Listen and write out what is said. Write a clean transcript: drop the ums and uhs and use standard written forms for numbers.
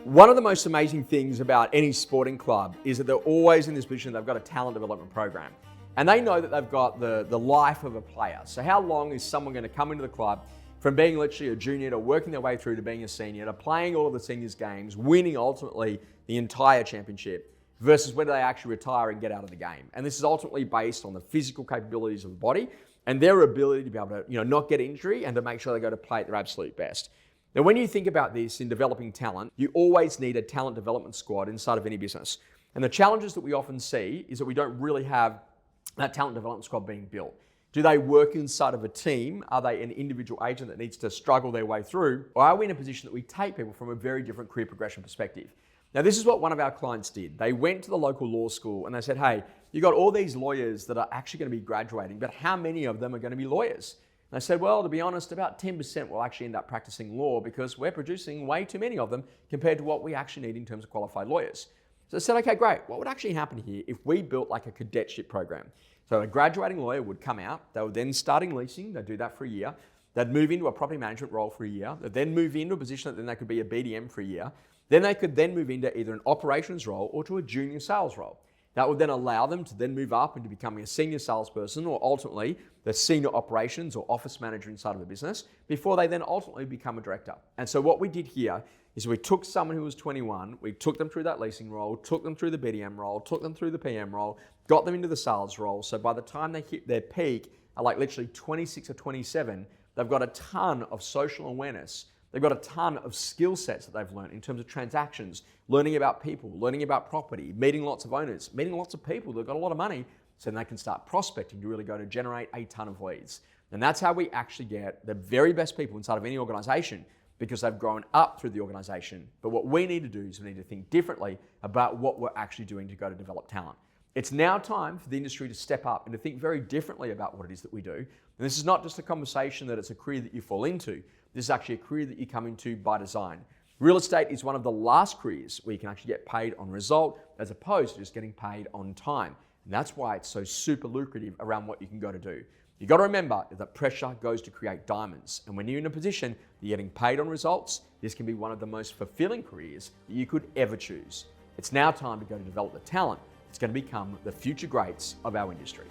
One of the most amazing things about any sporting club is that they're always in this position, they've got a talent development program. And they know that they've got the life of a player. So how long is someone going to come into the club from being literally a junior to working their way through to being a senior, to playing all of the seniors games, winning ultimately the entire championship, versus when do they actually retire and get out of the game? And this is ultimately based on the physical capabilities of the body and their ability to be able to not get injury and to make sure they go to play at their absolute best. Now, when you think about this in developing talent, you always need a talent development squad inside of any business. And the challenges that we often see is that we don't really have that talent development squad being built. Do they work inside of a team? Are they an individual agent that needs to struggle their way through? Or are we in a position that we take people from a very different career progression perspective? Now, this is what one of our clients did. They went to the local law school and they said, hey, you got all these lawyers that are actually going to be graduating, but how many of them are going to be lawyers? And I said, well, to be honest, about 10% will actually end up practicing law because we're producing way too many of them compared to what we actually need in terms of qualified lawyers. So I said, okay, great. What would actually happen here if we built like a cadetship program? So a graduating lawyer would come out, they would then start in leasing, they'd do that for a year, they'd move into a property management role for a year, they'd then move into a position that then they could be a BDM for a year, then they could then move into either an operations role or to a junior sales role. That would then allow them to then move up into becoming a senior salesperson or ultimately the senior operations or office manager inside of the business before they then ultimately become a director. And so what we did here is we took someone who was 21, we took them through that leasing role, took them through the BDM role, took them through the PM role, got them into the sales role. So by the time they hit their peak, at like literally 26 or 27, they've got a ton of social awareness. They've got a ton of skill sets that they've learned in terms of transactions, learning about people, learning about property, meeting lots of owners, meeting lots of people that've got a lot of money, so then they can start prospecting to really go to generate a ton of leads. And that's how we actually get the very best people inside of any organization because they've grown up through the organization. But what we need to do is we need to think differently about what we're actually doing to go to develop talent. It's now time for the industry to step up and to think very differently about what it is that we do. And this is not just a conversation that it's a career that you fall into. This is actually a career that you come into by design. Real estate is one of the last careers where you can actually get paid on result as opposed to just getting paid on time. And that's why it's so super lucrative around what you can go to do. You've got to remember that pressure goes to create diamonds. And when you're in a position that you're getting paid on results, this can be one of the most fulfilling careers that you could ever choose. It's now time to go to develop the talent that's going to become the future greats of our industry.